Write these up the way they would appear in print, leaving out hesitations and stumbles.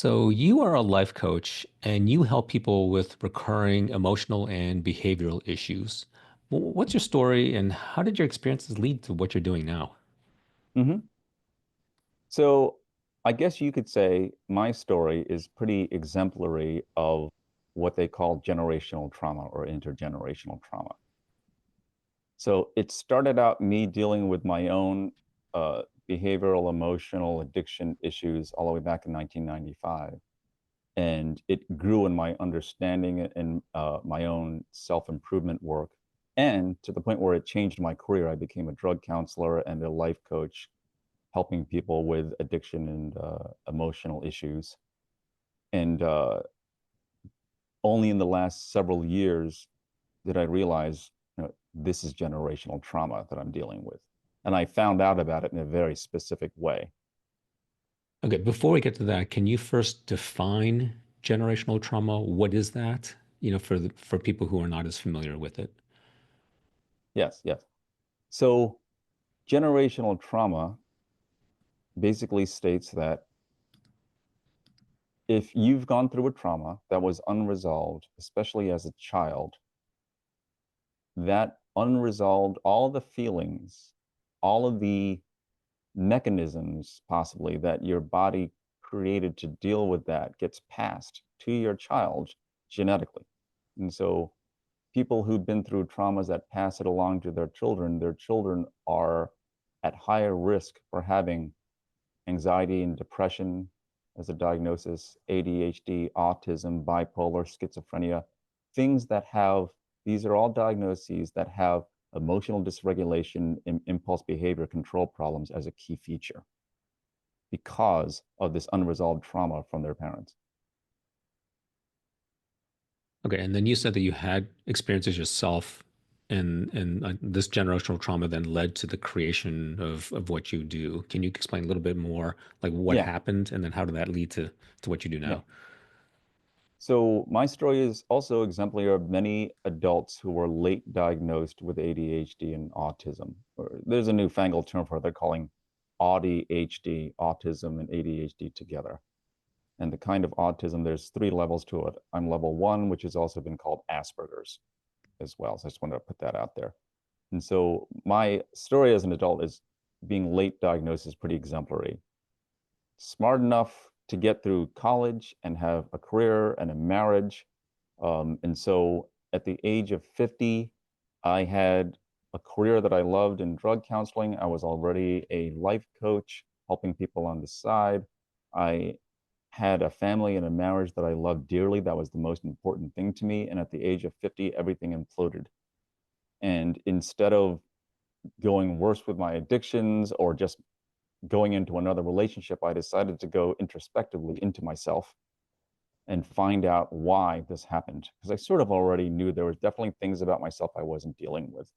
So, you are a life coach and you help people with recurring emotional and behavioral issues. What's your story and how did your experiences lead to what you're doing now? hmm So I guess you could say my story is pretty exemplary of what they call generational trauma or intergenerational trauma. So it started out me dealing with my own behavioral, emotional addiction issues all the way back in 1995. And it grew in my understanding and my own self-improvement work. And to the point where it changed my career, I became a drug counselor and a life coach helping people with addiction and emotional issues. And only in the last several years did I realize, this is generational trauma that I'm dealing with. And I found out about it in a very specific way. Okay, before we get to that, can you first define generational trauma? What is that? For people who are not as familiar with it. Yes, yes. So generational trauma basically states that if you've gone through a trauma that was unresolved, especially as a child, that unresolved, all the feelings, all of the mechanisms possibly that your body created to deal with that gets passed to your child genetically. And so people who've been through traumas that pass it along to their children are at higher risk for having anxiety and depression as a diagnosis, ADHD, autism, bipolar, schizophrenia, things that have, these are all diagnoses that have emotional dysregulation and impulse behavior control problems as a key feature because of this unresolved trauma from their parents. Okay, and then you said that you had experiences yourself and this generational trauma then led to the creation of what you do. Can you explain a little bit more like what Yeah, happened and then how did that lead to what you do yeah. now? So my story is also exemplary of many adults who were late diagnosed with ADHD and autism. Or there's a newfangled term for it. They're calling ADHD, autism and ADHD together. And the kind of autism, there's three levels to it. I'm level one, which has also been called Asperger's as well. So I just wanted to put that out there. And so my story as an adult is being late diagnosed is pretty exemplary. Smart enough to get through college and have a career and a marriage. And so at the age of 50, I had a career that I loved in drug counseling. I was already a life coach, helping people on the side. I had a family and a marriage that I loved dearly. That was the most important thing to me. And at the age of 50, everything imploded. And instead of going worse with my addictions or just going into another relationship, I decided to go introspectively into myself and find out why this happened. Because I sort of already knew there was definitely things about myself I wasn't dealing with,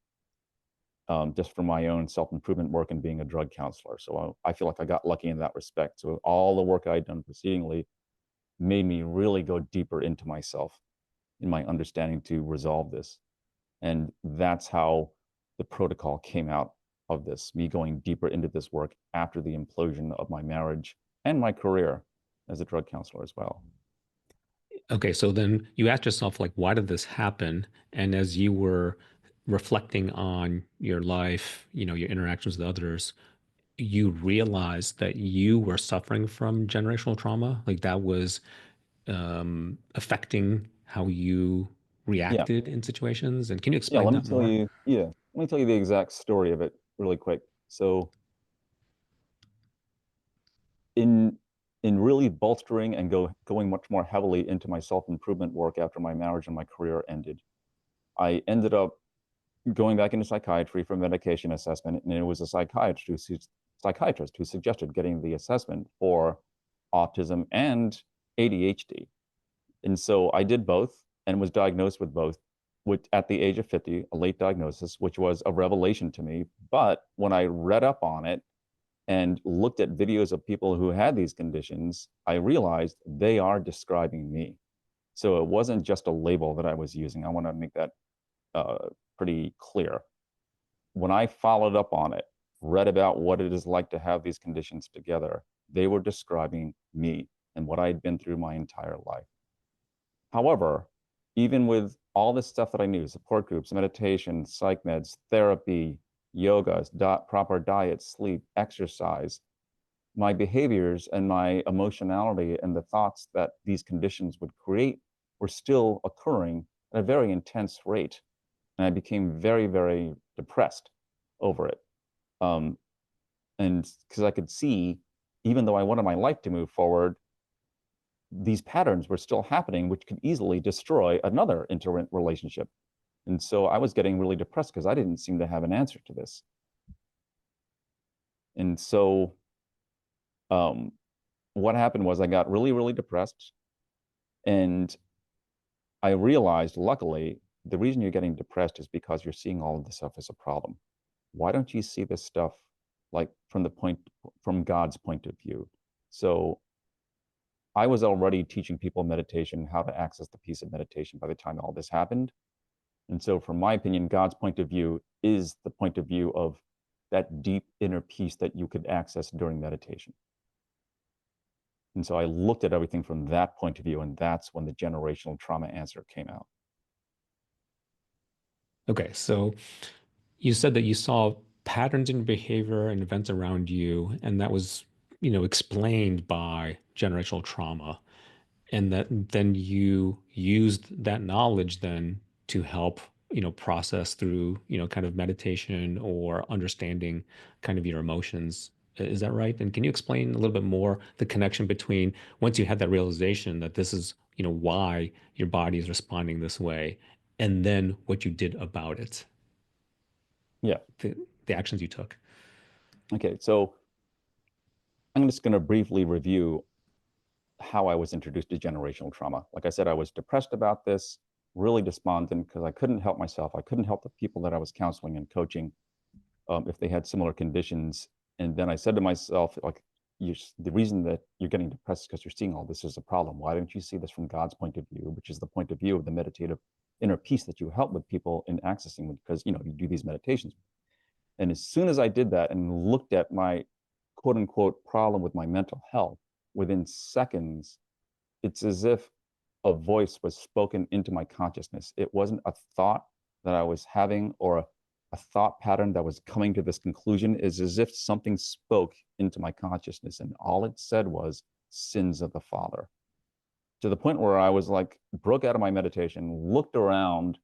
just from my own self-improvement work and being a drug counselor. So I feel like I got lucky in that respect. So all the work I'd done precedingly made me really go deeper into myself in my understanding to resolve this. And that's how the protocol came out of this, me going deeper into this work after the implosion of my marriage and my career as a drug counselor as well. Okay, so then you asked yourself, like, why did this happen? And as you were reflecting on your life, your interactions with others, you realized that you were suffering from generational trauma, like that was affecting how you Yeah. reacted in situations. And can you Yeah. explain that more? Let me tell you the exact story of it really quick. So in in really bolstering and going much more heavily into my self-improvement work after my marriage and my career ended, I ended up going back into psychiatry for medication assessment, and it was a psychiatrist who suggested getting the assessment for autism and ADHD. And so I did both and was diagnosed with both at the age of 50, a late diagnosis, which was a revelation to me. But when I read up on it and looked at videos of people who had these conditions, I realized they are describing me. So it wasn't just a label that I was using. I want to make that pretty clear. When I followed up on it, read about what it is like to have these conditions together, they were describing me. and what I had been through my entire life. However, even with all this stuff that I knew, support groups, meditation, psych meds, therapy, yoga, proper diet, sleep, exercise, my behaviors and my emotionality and the thoughts that these conditions would create were still occurring at a very intense rate. And I became very, very depressed over it. Um, and because I could see, even though I wanted my life to move forward, these patterns were still happening, which could easily destroy another interrelationship. And so I was getting really depressed because I didn't seem to have an answer to this. And so um, what happened was I got really, really depressed. And I realized, luckily, the reason you're getting depressed is because you're seeing all of this stuff as a problem. Why don't you see this stuff like from God's point of view? So I was already teaching people meditation, how to access the peace of meditation by the time all this happened. And so, from my opinion, God's point of view is the point of view of that deep inner peace that you could access during meditation. And so I looked at everything from that point of view, and that's when the generational trauma answer came out. Okay, so you said that you saw patterns in behavior and events around you, and that was, explained by generational trauma. And that then you used that knowledge then to help, process through, kind of meditation or understanding kind of your emotions. Is that right? And can you explain a little bit more the connection between once you had that realization that this is, why your body is responding this way, and then what you did about it, Yeah. the, the actions you took? Okay. So I'm just going to briefly review how I was introduced to generational trauma. Like I said, I was depressed about this, really despondent because I couldn't help myself. I couldn't help the people that I was counseling and coaching if they had similar conditions. And then I said to myself, like, the reason that you're getting depressed is because you're seeing all this as a problem. Why don't you see this from God's point of view, which is the point of view of the meditative inner peace that you help with people in accessing because you do these meditations. And as soon as I did that and looked at my quote unquote problem with my mental health, within seconds, it's as if a voice was spoken into my consciousness. It wasn't a thought that I was having or a thought pattern that was coming to this conclusion. Is as if something spoke into my consciousness, and all it said was sins of the father. To the point where I was like, broke out of my meditation, looked around,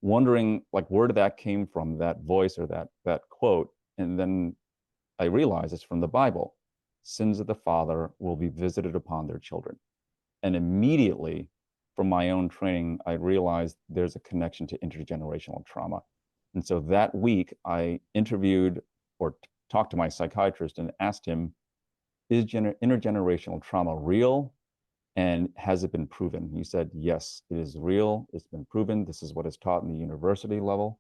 wondering like where did that came from, that voice or that quote, and then I realized it's from the Bible. Sins of the father will be visited upon their children. And immediately, from my own training, I realized there's a connection to intergenerational trauma. And so that week, I interviewed or talked to my psychiatrist and asked him, is intergenerational trauma real? And has it been proven? He said, yes, it is real. It's been proven. This is what is taught in the university level.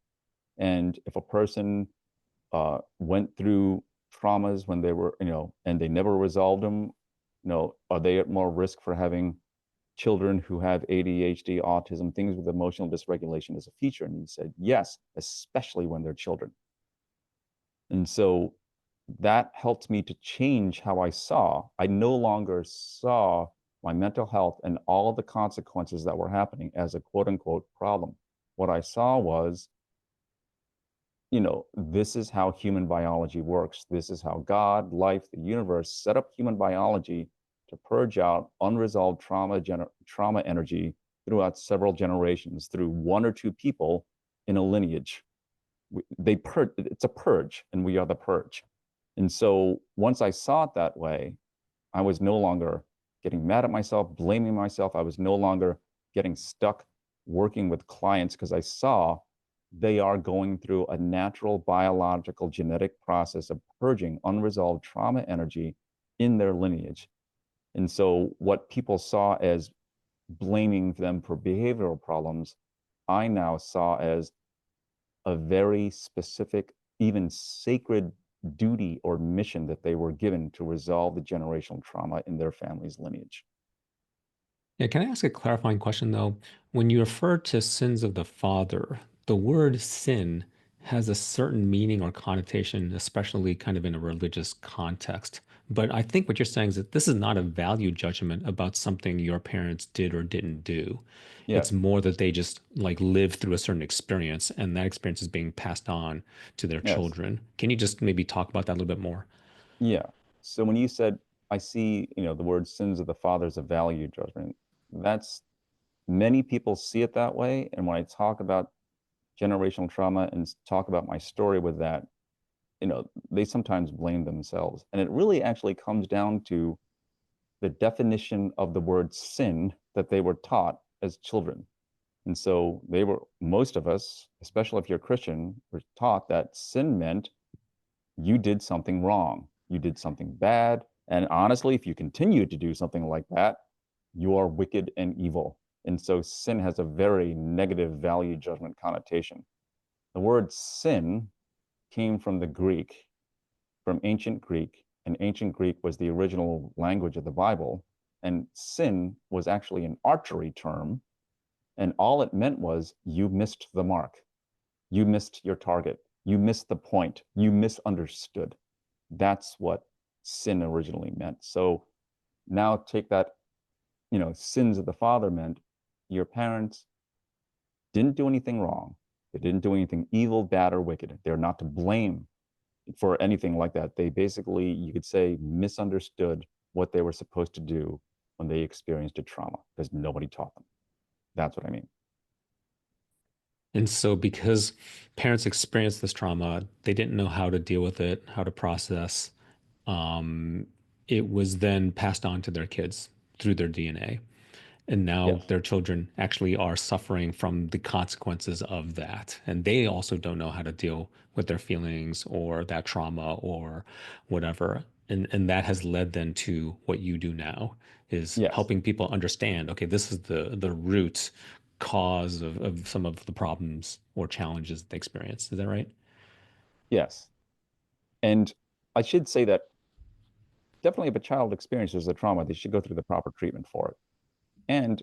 And if a person went through traumas when they were, and they never resolved them, are they at more risk for having children who have ADHD, autism, things with emotional dysregulation as a feature? And he said, yes, especially when they're children. And so that helped me to change how I saw. I no longer saw my mental health and all the consequences that were happening as a quote unquote problem. What I saw was, this is how human biology works. This is how God, life, the universe set up human biology to purge out unresolved trauma energy throughout several generations through one or two people in a lineage. It's a purge, and we are the purge. And so once I saw it that way, I was no longer getting mad at myself, blaming myself. I was no longer getting stuck working with clients because I saw they are going through a natural biological genetic process of purging unresolved trauma energy in their lineage. And so what people saw as blaming them for behavioral problems, I now saw as a very specific, even sacred duty or mission that they were given to resolve the generational trauma in their family's lineage. Yeah, can I ask a clarifying question though? When you refer to sins of the father, the word sin has a certain meaning or connotation, especially kind of in a religious context. But I think what you're saying is that this is not a value judgment about something your parents did or didn't do. It's Yes, more that they just like lived through a certain experience and that experience is being passed on to their yes, children. Can you just maybe talk about that a little bit more? yeah. So when you said, I see, the word sins of the fathers of value judgment, that's many people see it that way. And when I talk about generational trauma and talk about my story with that, they sometimes blame themselves. And it really actually comes down to the definition of the word sin that they were taught as children. And so most of us, especially if you're Christian, were taught that sin meant you did something wrong, you did something bad. And honestly, if you continue to do something like that, you are wicked and evil. And so sin has a very negative value judgment connotation. The word sin came from the Greek, from ancient Greek, and ancient Greek was the original language of the Bible. And sin was actually an archery term. And all it meant was you missed the mark, you missed your target, you missed the point, you misunderstood. That's what sin originally meant. So now take that, sins of the father meant your parents didn't do anything wrong. They didn't do anything evil, bad, or wicked. They're not to blame for anything like that. They basically, you could say, misunderstood what they were supposed to do when they experienced a trauma because nobody taught them. That's what I mean. And so, because parents experienced this trauma, they didn't know how to deal with it, how to process. Um, it was then passed on to their kids through their DNA. And now Yes. their children actually are suffering from the consequences of that. And they also don't know how to deal with their feelings or that trauma or whatever. And that has led then to what you do now is Yes. helping people understand, okay, this is the root cause of some of the problems or challenges they experience. Is that right? Yes. And I should say that definitely if a child experiences a trauma, they should go through the proper treatment for it. And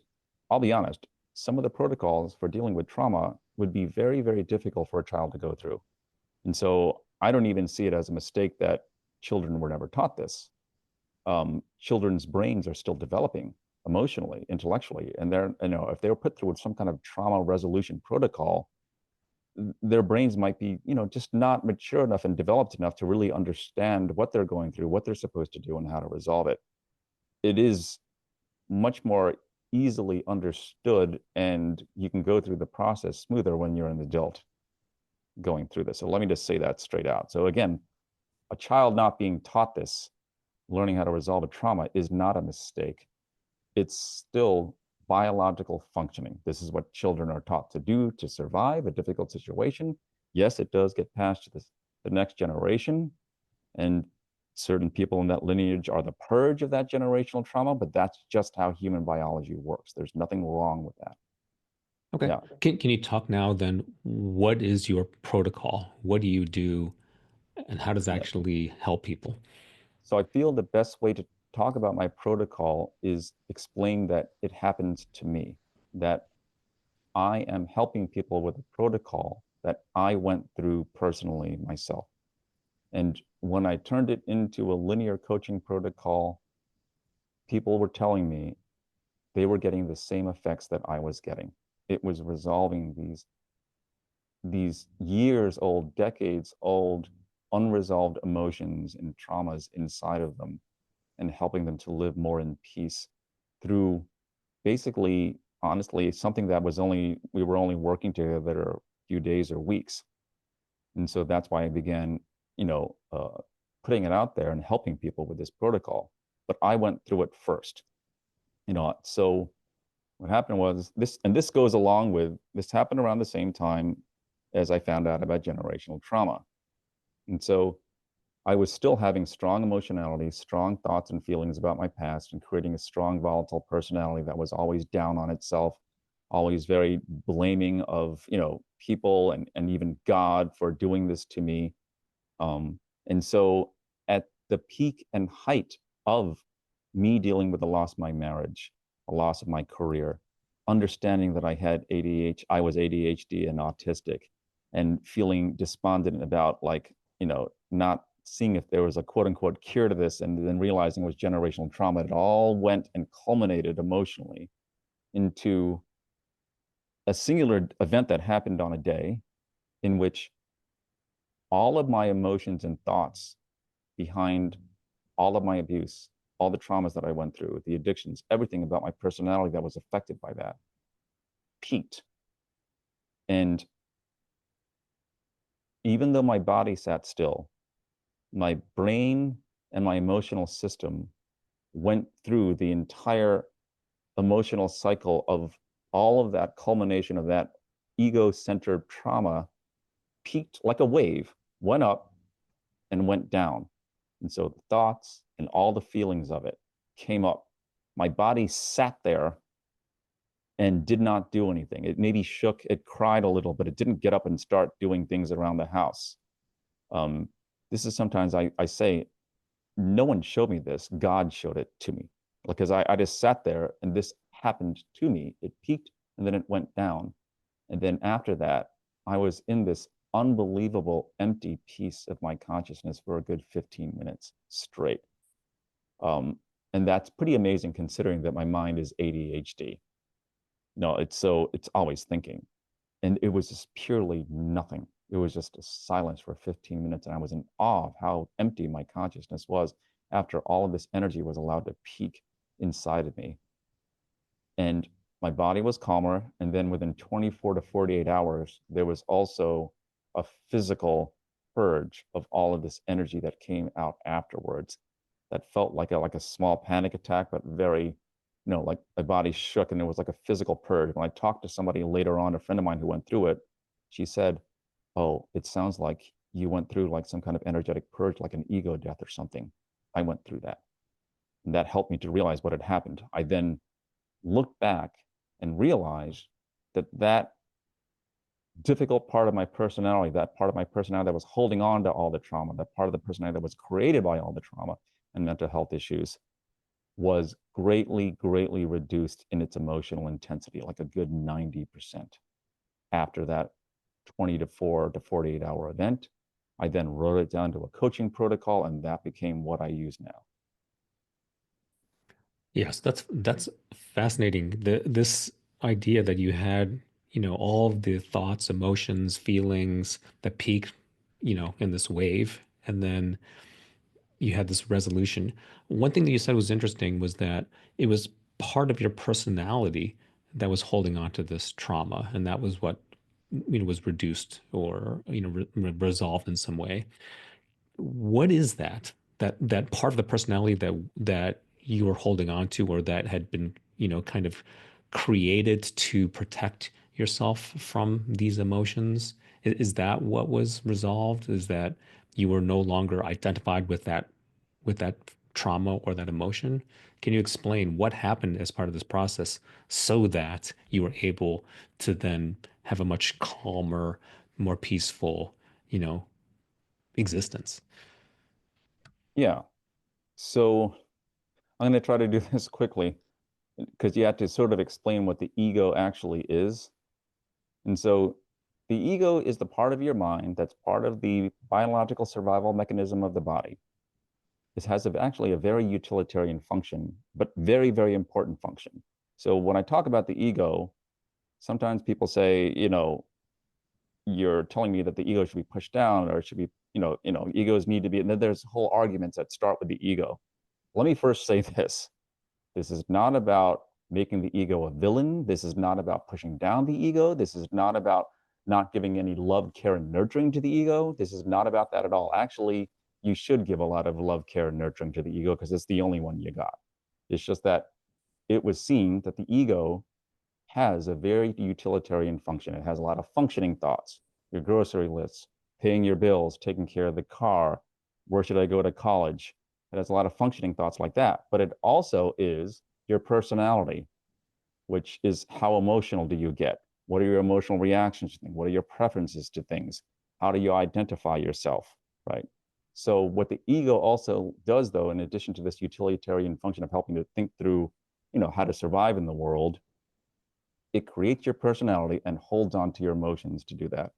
I'll be honest, some of the protocols for dealing with trauma would be very, very difficult for a child to go through. And so I don't even see it as a mistake that children were never taught this. Children's brains are still developing emotionally, intellectually, and if they were put through some kind of trauma resolution protocol, their brains might be, just not mature enough and developed enough to really understand what they're going through, what they're supposed to do, and how to resolve it. It is much more easily understood, and you can go through the process smoother when you're an adult going through this. So let me just say that straight out. So again, a child not being taught this, learning how to resolve a trauma, is not a mistake. It's still biological functioning. This is what children are taught to do to survive a difficult situation. Yes, it does get passed to the next generation, and certain people in that lineage are the purge of that generational trauma, but that's just how human biology works. There's nothing wrong with that. Okay. Yeah. Can you talk now then? What is your protocol? What do you do, and how does that Yeah. actually help people? So I feel the best way to talk about my protocol is explain that it happened to me, that I am helping people with a protocol that I went through personally myself. And when I turned it into a linear coaching protocol, people were telling me they were getting the same effects that I was getting. It was resolving these years old, decades old, unresolved emotions and traumas inside of them and helping them to live more in peace through basically, honestly, something that we were only working together a few days or weeks. And so that's why I began, putting it out there and helping people with this protocol. But I went through it first, so what happened was this, and this goes along with this happened around the same time as I found out about generational trauma. And so I was still having strong emotionality, strong thoughts and feelings about my past, and creating a strong, volatile personality that was always down on itself, always very blaming of, people and even God for doing this to me. And so at the peak and height of me dealing with the loss of my marriage, a loss of my career, understanding that I was ADHD and autistic, and feeling despondent about like, not seeing if there was a quote unquote cure to this, and then realizing it was generational trauma. It all went and culminated emotionally into a singular event that happened on a day in which all of my emotions and thoughts behind all of my abuse, all the traumas that I went through, the addictions, everything about my personality that was affected by that peaked. And even though my body sat still, my brain and my emotional system went through the entire emotional cycle of all of that culmination of that ego-centered trauma, peaked like a wave, went up and went down. And so the thoughts and all the feelings of it came up. My body sat there and did not do anything. It maybe shook, it cried a little, but it didn't get up and start doing things around the house. Um, this is sometimes I say, no one showed me this. God showed it to me. Because I just sat there and this happened to me. It peaked and then it went down. And then after that, I was in this unbelievable empty piece of my consciousness for a good 15 minutes straight. Um, and that's pretty amazing considering that my mind is ADHD. No, it's always thinking. And it was just purely nothing. It was just a silence for 15 minutes. And I was in awe of how empty my consciousness was after all of this energy was allowed to peak inside of me. And my body was calmer. And then within 24 to 48 hours, there was also a physical purge of all of this energy that came out afterwards that felt like a small panic attack, but very, like my body shook and it was like a physical purge. When I talked to somebody later on, a friend of mine who went through it, she said, "Oh, it sounds like you went through like some kind of energetic purge, like an ego death or something." I went through that. And that helped me to realize what had happened. I then looked back and realized that that difficult part of my personality, that part of my personality that was holding on to all the trauma, that part of the personality that was created by all the trauma and mental health issues, was greatly, greatly reduced in its emotional intensity, like a good 90% after that 24 to 48-hour event. I then wrote it down to a coaching protocol, and that became what I use now. Yes, that's fascinating. This idea that you had, all of the thoughts, emotions, feelings that peaked, in this wave, and then you had this resolution. One thing that you said was interesting was that it was part of your personality that was holding on to this trauma, and that was what, was reduced or, resolved in some way. What is that? That part of the personality that you were holding on to, or that had been, kind of created to protect yourself from these emotions? Is that what was resolved? Is that you were no longer identified with that trauma or that emotion? Can you explain what happened as part of this process so that you were able to then have a much calmer, more peaceful, existence? Yeah. So I'm going to try to do this quickly because you have to sort of explain what the ego actually is. And so the ego is the part of your mind that's part of the biological survival mechanism of the body. This has actually a very utilitarian function, but very, very important function. So when I talk about the ego, sometimes people say, you're telling me that the ego should be pushed down or it should be, egos need to be, and then there's whole arguments that start with the ego. Let me first say this. This is not about making the ego a villain. This is not about pushing down the ego. This is not about not giving any love, care, and nurturing to the ego. This is not about that at all. Actually, you should give a lot of love, care, and nurturing to the ego because it's the only one you got. It's just that it was seen that the ego has a very utilitarian function. It has a lot of functioning thoughts, your grocery lists, paying your bills, taking care of the car, where should I go to college? It has a lot of functioning thoughts like that. But it also is your personality, which is how emotional do you get? What are your emotional reactions to things? What are your preferences to things? How do you identify yourself, right? So what the ego also does, though, in addition to this utilitarian function of helping to think through, how to survive in the world, it creates your personality and holds on to your emotions to do that.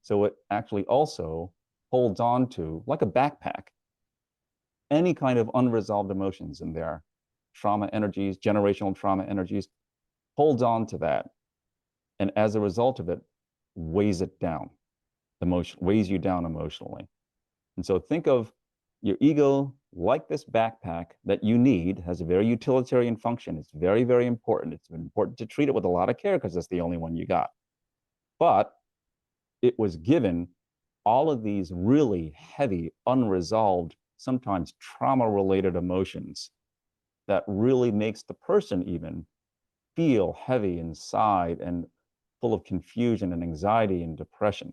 So it actually also holds on to, like a backpack, any kind of unresolved emotions in there, trauma energies, generational trauma energies, holds on to that. And as a result of it, weighs it down, weighs you down emotionally. And so think of your ego like this backpack that you need, has a very utilitarian function. It's very, very important. It's important to treat it with a lot of care because it's the only one you got. But it was given all of these really heavy, unresolved, sometimes trauma related emotions that really makes the person even feel heavy inside and full of confusion and anxiety and depression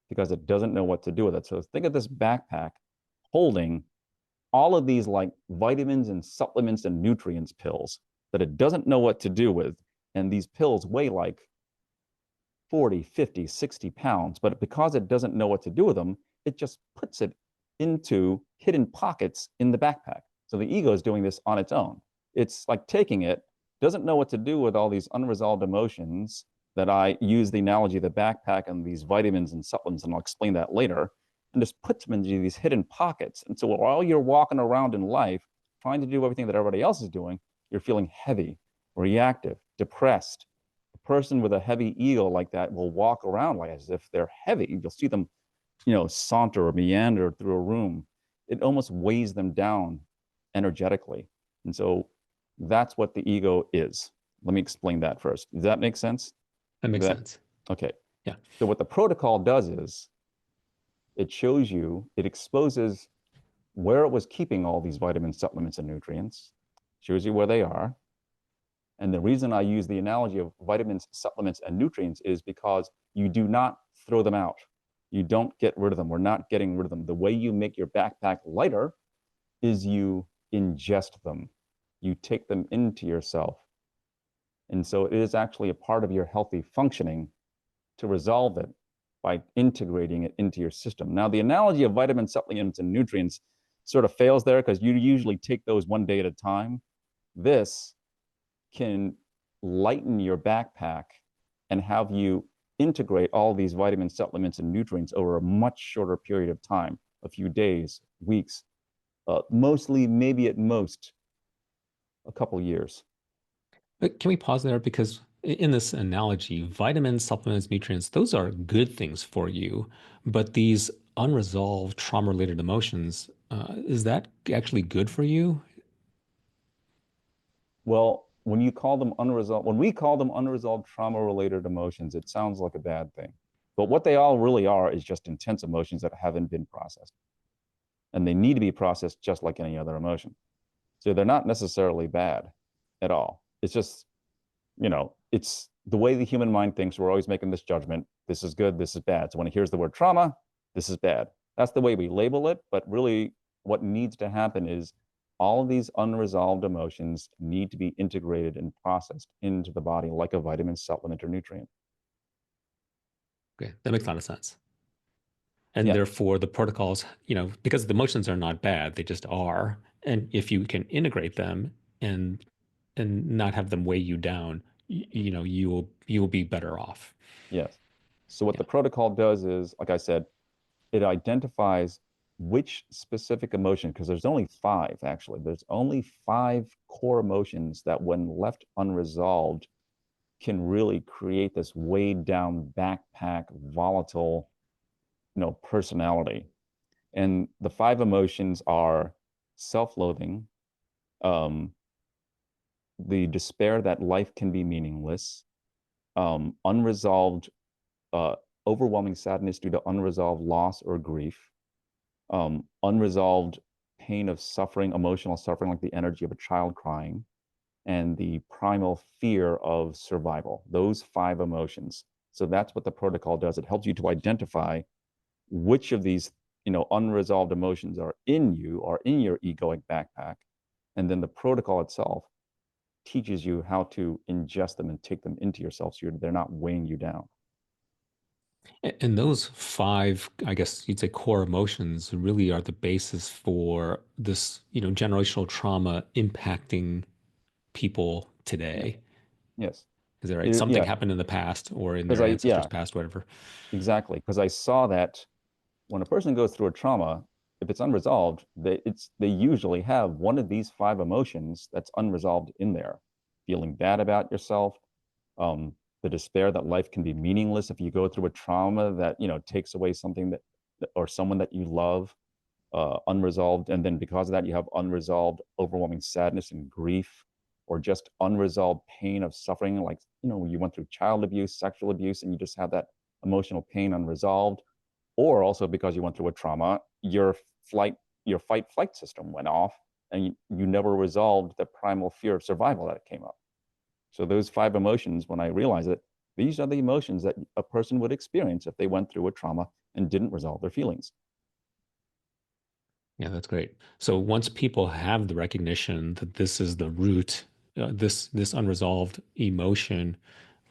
because it doesn't know what to do with it. So think of this backpack holding all of these like vitamins and supplements and nutrients pills that it doesn't know what to do with. And these pills weigh like 40, 50, 60 pounds. But because it doesn't know what to do with them, it just puts it into hidden pockets in the backpack. So the ego is doing this on its own. It's like taking it, doesn't know what to do with all these unresolved emotions that I use the analogy of the backpack and these vitamins and supplements, and I'll explain that later, and just puts them into these hidden pockets. And so while you're walking around in life, trying to do everything that everybody else is doing, you're feeling heavy, reactive, depressed. A person with a heavy ego like that will walk around like as if they're heavy. You'll see them, saunter or meander through a room. It almost weighs them down energetically. And so that's what the ego is. Let me explain that first. Does that make sense? That makes That sense. okay. Yeah. So what the protocol does is it shows you, it exposes where it was keeping all these vitamins, supplements, and nutrients, shows you where they are. And the reason I use the analogy of vitamins, supplements, and nutrients is because you do not throw them out. You don't get rid of them. We're not getting rid of them. The way you make your backpack lighter is you ingest them, you take them into yourself. And so it is actually a part of your healthy functioning to resolve it by integrating it into your system. Now, the analogy of vitamins, supplements, and nutrients sort of fails there because you usually take those one day at a time. This can lighten your backpack and have you integrate all these vitamins, supplements, and nutrients over a much shorter period of time, a few days, weeks, mostly, maybe at most, a couple years. But can we pause there? Because in this analogy, vitamins, supplements, nutrients, those are good things for you. But these unresolved trauma-related emotions, is that actually good for you? Well, when we call them unresolved trauma related emotions, it sounds like a bad thing. But what they all really are is just intense emotions that haven't been processed. And they need to be processed just like any other emotion. So they're not necessarily bad at all. It's just, it's the way the human mind thinks. We're always making this judgment. This is good, this is bad. So when it hears the word trauma, this is bad. That's the way we label it. But really, what needs to happen is all of these unresolved emotions need to be integrated and processed into the body like a vitamin, supplement, or nutrient. Okay, that makes a lot of sense. And Yeah, therefore, the protocols, because the emotions are not bad, they just are. And if you can integrate them and not have them weigh you down, you will be better off. yes. So what Yeah. the protocol does is, like I said, it identifies which specific emotion, because there's only five actually. There's only five core emotions that, when left unresolved, can really create this weighed down backpack, volatile, personality. And the five emotions are self-loathing, um, the despair that life can be meaningless, unresolved, uh, overwhelming sadness due to unresolved loss or grief, unresolved pain of suffering, emotional suffering, like the energy of a child crying, and the primal fear of survival. Those five emotions. So that's what the protocol does. It helps you to identify which of these, unresolved emotions are in you or in your egoic backpack. And then the protocol itself teaches you how to ingest them and take them into yourself so they're not weighing you down. And those five, I guess you'd say, core emotions really are the basis for this, generational trauma impacting people Yeah. today. Yes. Is that right? Something Yeah. happened in the past or in Because their I, ancestors' yeah, past, whatever. exactly. Because I saw that when a person goes through a trauma, if it's unresolved, they usually have one of these five emotions that's unresolved in there. Feeling bad about yourself, um, the despair that life can be meaningless if you go through a trauma that takes away something that or someone that you love, unresolved, and then because of that you have unresolved overwhelming sadness and grief, or just unresolved pain of suffering, like you went through child abuse, sexual abuse, and you just have that emotional pain unresolved, or also because you went through a trauma, flight your fight flight system went off, and you never resolved the primal fear of survival that came up. So those five emotions, when I realized it, these are the emotions that a person would experience if they went through a trauma and didn't resolve their feelings. Yeah, that's great. So once people have the recognition that this is the root, this unresolved emotion,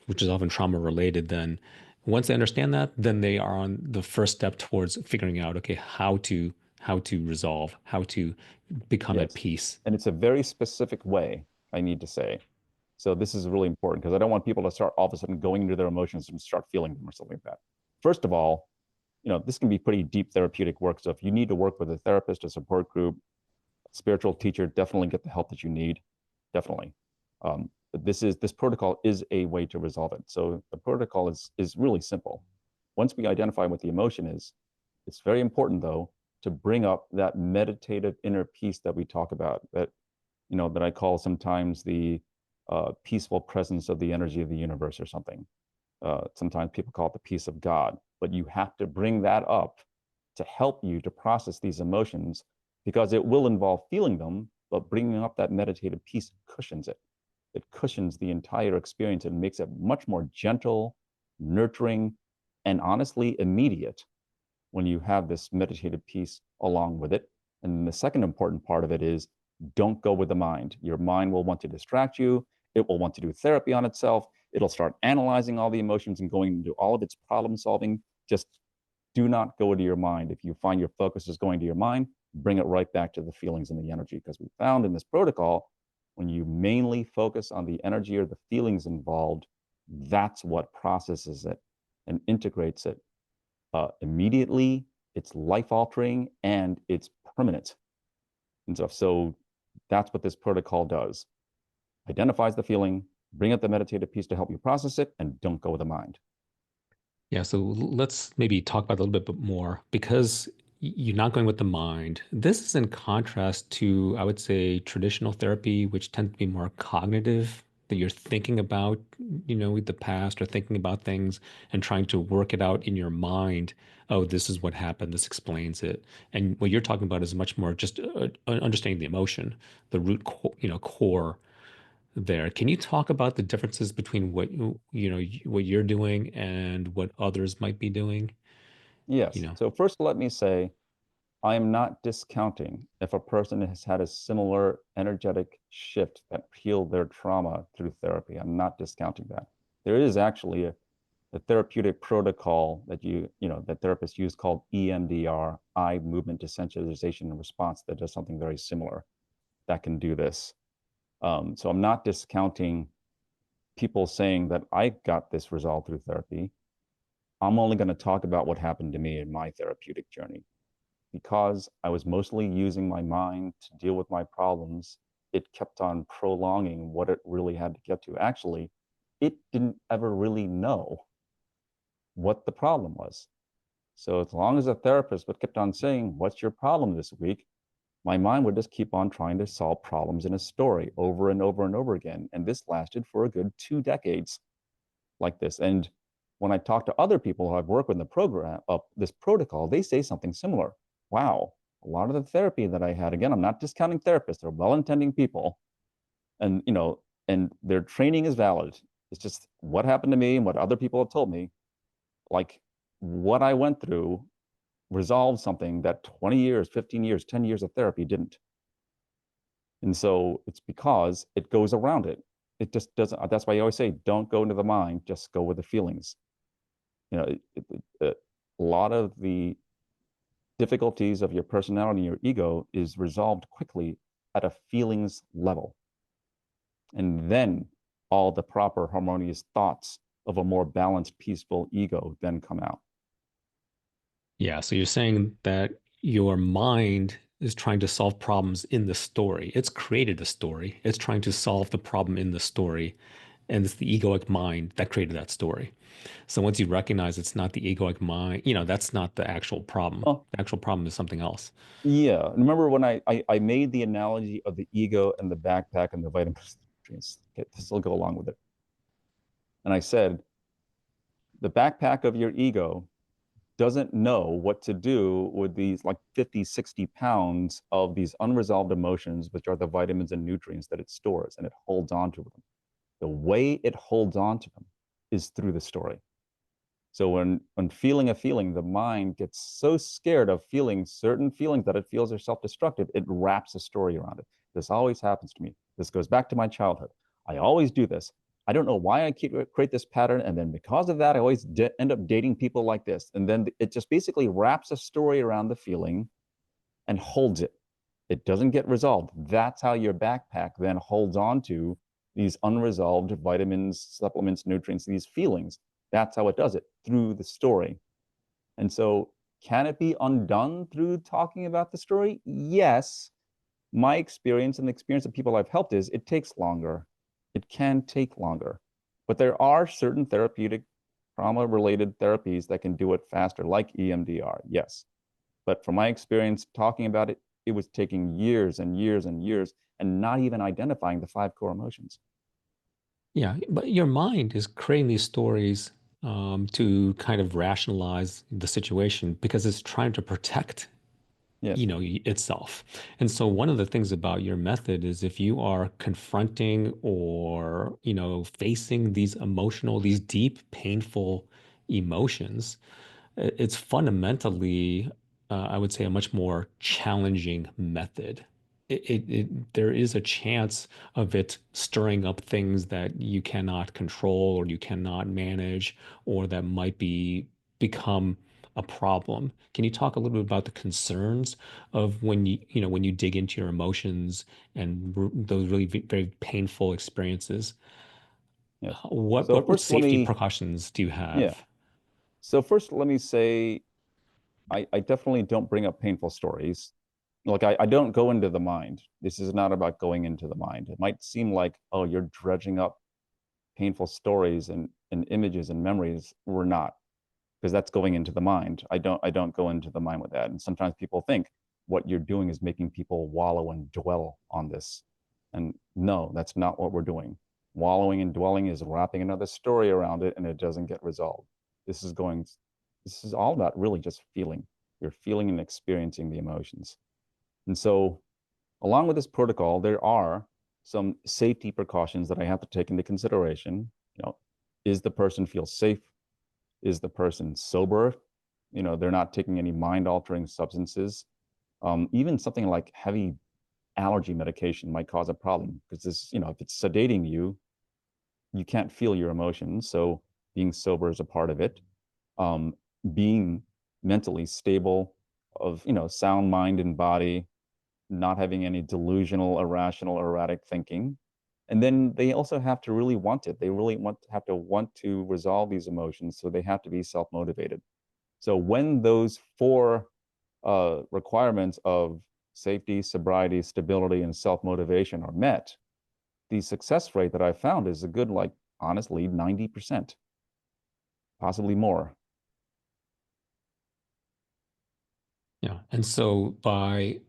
which is often trauma related, then once they understand that, then they are on the first step towards figuring out, okay, how to resolve, how to become at Yes. peace. And it's a very specific way, I need to say. So this is really important because I don't want people to start all of a sudden going into their emotions and start feeling them or something like that. First of all, this can be pretty deep therapeutic work. So if you need to work with a therapist, a support group, spiritual teacher, definitely get the help that you need. Definitely. But this protocol is a way to resolve it. So the protocol is really simple. Once we identify what the emotion is, it's very important though to bring up that meditative inner peace that we talk about, that I call sometimes the peaceful presence of the energy of the universe or something. Sometimes people call it the peace of God, but you have to bring that up to help you to process these emotions because it will involve feeling them, but bringing up that meditative peace cushions it. It cushions the entire experience and makes it much more gentle, nurturing, and honestly immediate when you have this meditative piece along with it. And the second important part of it is don't go with the mind. Your mind will want to distract you. It will want to do therapy on itself. It'll start analyzing all the emotions and going into all of its problem solving. Just do not go into your mind. If you find your focus is going to your mind, bring it right back to the feelings and the energy. Because we found in this protocol, when you mainly focus on the energy or the feelings involved, that's what processes it and integrates it immediately, it's life altering, and it's permanent and stuff. So that's what this protocol does. Identifies the feeling, bring up the meditative piece to help you process it, and don't go with the mind. Yeah, so let's maybe talk about it a little bit more because you're not going with the mind. This is in contrast to, I would say, traditional therapy, which tends to be more cognitive, that you're thinking about, the past or thinking about things and trying to work it out in your mind. Oh, this is what happened. This explains it. And what you're talking about is much more just understanding the emotion, the root, core there. Can you talk about the differences between what you're doing and what others might be doing? You Yes. know. So, first, let me say I am not discounting if a person has had a similar energetic shift that healed their trauma through therapy. I'm not discounting that. There is actually a therapeutic protocol that therapists use called EMDR, eye movement desensitization and response, that does something very similar that can do this. So I'm not discounting people saying that I got this resolved through therapy. I'm only going to talk about what happened to me in my therapeutic journey. Because I was mostly using my mind to deal with my problems, it kept on prolonging what it really had to get to. Actually, it didn't ever really know what the problem was. So as long as a therapist would kept on saying, "What's your problem this week?" my mind would just keep on trying to solve problems in a story over and over and over again. And this lasted for a good 2 decades like this. And when I talk to other people who I've worked with in the program of this protocol, they say something similar. Wow, a lot of the therapy that I had, again, I'm not discounting therapists, they're well-intending people. And and their training is valid. It's just what happened to me and what other people have told me, like what I went through resolved something that 20 years, 15 years, 10 years of therapy didn't. And so it's because it goes around it. It just doesn't. That's why I always say, don't go into the mind, just go with the feelings. You know, a lot of the difficulties of your personality, your ego, is resolved quickly at a feelings level. And then all the proper harmonious thoughts of a more balanced, peaceful ego then come out. Yeah, so you're saying that your mind is trying to solve problems in the story. It's created the story. It's trying to solve the problem in the story. And it's the egoic mind that created that story. So once you recognize it's not the egoic mind, that's not the actual problem. Well, The actual problem is something else. yeah. Remember when I made the analogy of the ego and the backpack and the vitamins, nutrients. Okay, this will go along with it. And I said, the backpack of your ego doesn't know what to do with these like 50, 60 pounds of these unresolved emotions, which are the vitamins and nutrients that it stores and it holds on to them. The way it holds on to them is through the story. So when feeling a feeling, the mind gets so scared of feeling certain feelings that it feels are self-destructive, it wraps a story around it. This always happens to me. This goes back to my childhood. I always do this. I don't know why I create this pattern, and then because of that, I always end up dating people like this. And then it just basically wraps a story around the feeling and holds it. It doesn't get resolved. That's how your backpack then holds on to these unresolved vitamins, supplements, nutrients, these feelings. That's how it does it through the story. And so, can it be undone through talking about the story? Yes. My experience and the experience of people I've helped is it takes longer. It can take longer. But there are certain therapeutic trauma related therapies that can do it faster, like EMDR. Yes. But from my experience talking about it, it was taking years and years and years and not even identifying the five core emotions. Yeah, but your mind is creating these stories to kind of rationalize the situation because it's trying to protect Yes. itself. And so one of the things about your method is if you are confronting or, facing these deep, painful emotions, it's fundamentally, I would say, a much more challenging method. There is a chance of it stirring up things that you cannot control or you cannot manage or that might become a problem. Can you talk a little bit about the concerns of when you dig into your emotions and those really very painful experiences? Yes. What So what first let safety me precautions do you yeah. have? So first let me say I definitely don't bring up painful stories. Like I don't go into the mind. This is not about going into the mind. It might seem like, oh, you're dredging up painful stories and images and memories. We're not, because that's going into the mind. I don't go into the mind with that. And sometimes people think what you're doing is making people wallow and dwell on this. And no, that's not what we're doing. Wallowing and dwelling is wrapping another story around it and it doesn't get resolved. This is going this is all about really just feeling. You're feeling and experiencing the emotions. And so along with this protocol, there are some safety precautions that I have to take into consideration. Is the person feel safe? Is the person sober? They're not taking any mind altering substances. Even something like heavy allergy medication might cause a problem because if it's sedating you, you can't feel your emotions. So being sober is a part of it. Um, being mentally stable, of sound mind and body, not having any delusional, irrational, erratic thinking. And then they also have to really want it. They really have to want to resolve these emotions. So they have to be self motivated. So when those four requirements of safety, sobriety, stability, and self motivation are met, the success rate that I found is a good, like, honestly, 90%, possibly more. Yeah. And so by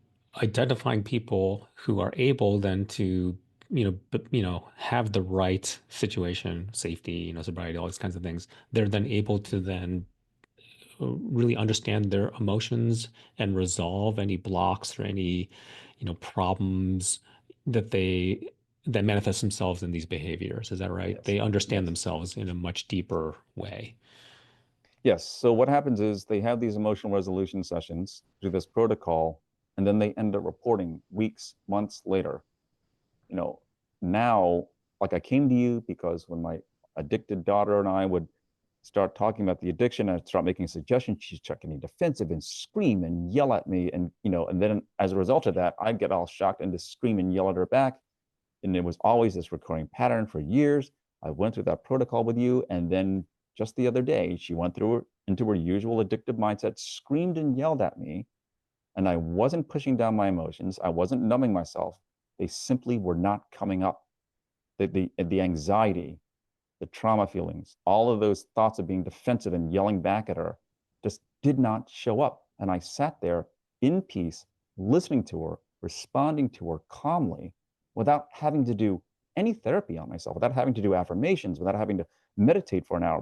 identifying people who are able then to, have the right situation, safety, sobriety, all these kinds of things, they're then able to then really understand their emotions and resolve any blocks or any, problems that that manifest themselves in these behaviors. Is that right? Yes. They understand Yes. themselves in a much deeper way. Yes. So what happens is they have these emotional resolution sessions through this protocol, and then they end up reporting weeks, months later. You know, now, like I came to you because when my addicted daughter and I would start talking about the addiction, I'd start making suggestions, she'd start getting defensive and scream and yell at me. And then as a result of that, I'd get all shocked and just scream and yell at her back. And it was always this recurring pattern for years. I went through that protocol with you, and then just the other day, she went into her usual addictive mindset, screamed and yelled at me, and I wasn't pushing down my emotions. I wasn't numbing myself. They simply were not coming up. The anxiety, the trauma feelings, all of those thoughts of being defensive and yelling back at her just did not show up. And I sat there in peace, listening to her, responding to her calmly without having to do any therapy on myself, without having to do affirmations, without having to meditate for an hour.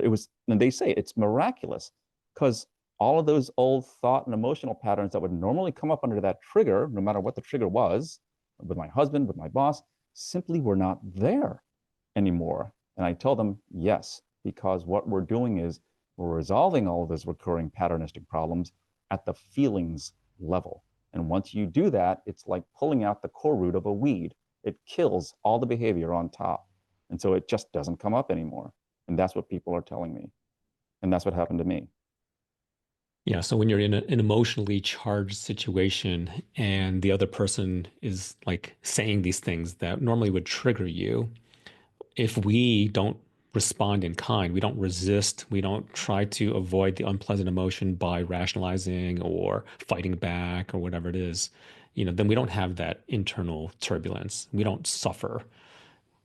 It was, and they say it's miraculous because all of those old thought and emotional patterns that would normally come up under that trigger, no matter what the trigger was, with my husband, with my boss, simply were not there anymore. And I tell them, yes, because what we're doing is we're resolving all of those recurring patternistic problems at the feelings level. And once you do that, it's like pulling out the core root of a weed. It kills all the behavior on top. And so it just doesn't come up anymore. And that's what people are telling me. And that's what happened to me. Yeah, so when you're in an emotionally charged situation and the other person is like saying these things that normally would trigger you, if we don't respond in kind, we don't resist, we don't try to avoid the unpleasant emotion by rationalizing or fighting back or whatever it is, then we don't have that internal turbulence. We don't suffer.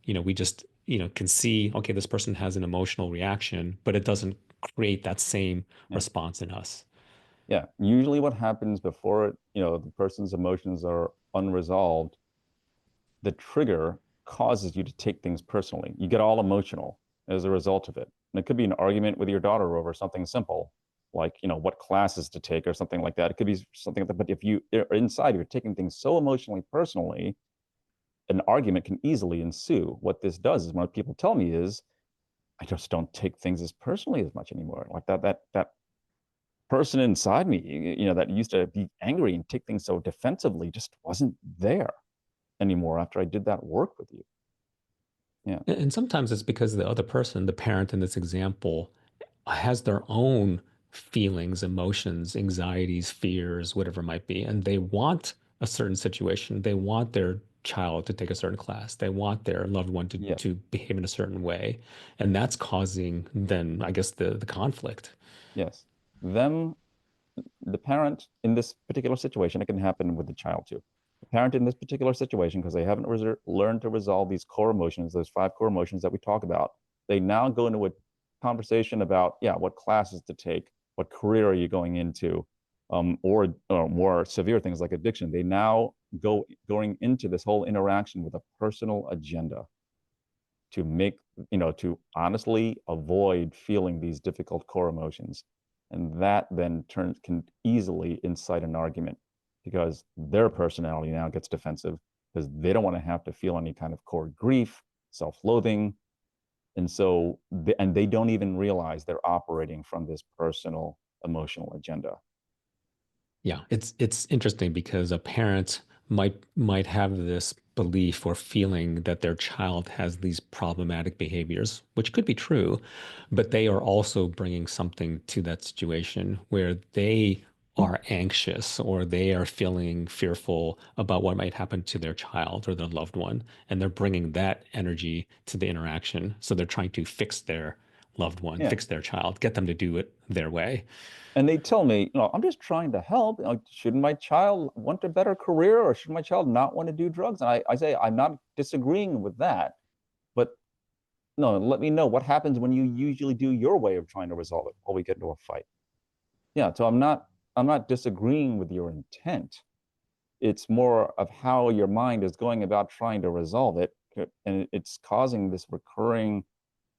We just, can see, okay, this person has an emotional reaction, but it doesn't create that same Yeah. response in us. Yeah. Usually what happens before the person's emotions are unresolved, the trigger causes you to take things personally. You get all emotional as a result of it. And it could be an argument with your daughter over something simple, like, what classes to take or something like that. It could be something like that. But if you are inside, you're taking things so emotionally personally, an argument can easily ensue. What this does is what people tell me is, I just don't take things as personally as much anymore. Like that person inside me, that used to be angry and take things so defensively just wasn't there anymore after I did that work with you. Yeah. And sometimes it's because the other person, the parent in this example, has their own feelings, emotions, anxieties, fears, whatever it might be, and they want a certain situation. They want their child to take a certain class. They want their loved one to, Yes. to behave in a certain way. And that's causing then, I guess, the conflict. Yes. Them, the parent in this particular situation, it can happen with the child too. The parent in this particular situation, because they haven't learned to resolve these core emotions, those five core emotions that we talk about, they now go into a conversation about, yeah, what classes to take, what career are you going into, or more severe things like addiction. They now going into this whole interaction with a personal agenda to to honestly avoid feeling these difficult core emotions. And that then can easily incite an argument because their personality now gets defensive because they don't want to have to feel any kind of core grief, self-loathing. And so, and they don't even realize they're operating from this personal emotional agenda. Yeah, it's interesting because a parent might have this belief or feeling that their child has these problematic behaviors, which could be true, but they are also bringing something to that situation where they are anxious or they are feeling fearful about what might happen to their child or their loved one, and they're bringing that energy to the interaction. So they're trying to fix their loved one, Yeah. fix their child, get them to do it their way. And they tell me, I'm just trying to help. Shouldn't my child want a better career or should my child not want to do drugs? And I say, I'm not disagreeing with that. But no, let me know what happens when you usually do your way of trying to resolve it while we get into a fight. Yeah, so I'm not disagreeing with your intent. It's more of how your mind is going about trying to resolve it. And it's causing this recurring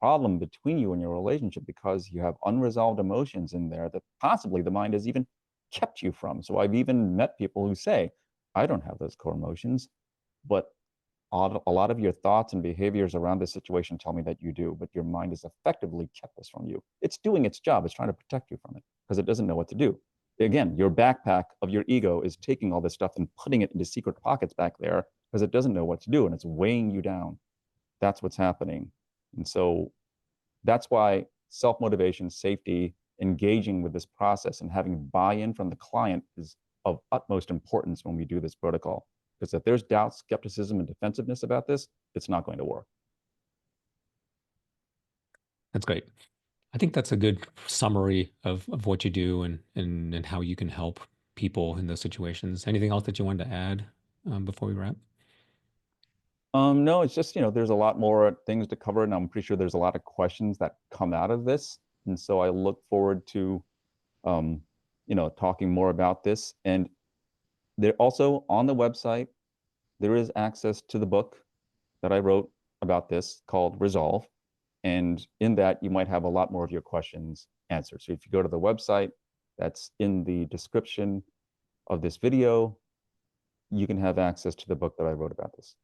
problem between you and your relationship because you have unresolved emotions in there that possibly the mind has even kept you from. So I've even met people who say, I don't have those core emotions, but a lot of your thoughts and behaviors around this situation tell me that you do, but your mind has effectively kept this from you. It's doing its job. It's trying to protect you from it because it doesn't know what to do. Again, your backpack of your ego is taking all this stuff and putting it into secret pockets back there because it doesn't know what to do and it's weighing you down. That's what's happening. And so that's why self motivation, safety, engaging with this process, and having buy in from the client is of utmost importance when we do this protocol. Because if there's doubt, skepticism, and defensiveness about this, it's not going to work. That's great. I think that's a good summary of what you do and how you can help people in those situations. Anything else that you wanted to add before we wrap? No, it's just, there's a lot more things to cover, and I'm pretty sure there's a lot of questions that come out of this. And so I look forward to, um, talking more about this. And there also on the website, there is access to the book that I wrote about this called Resolve. And in that, you might have a lot more of your questions answered. So if you go to the website, that's in the description of this video, you can have access to the book that I wrote about this.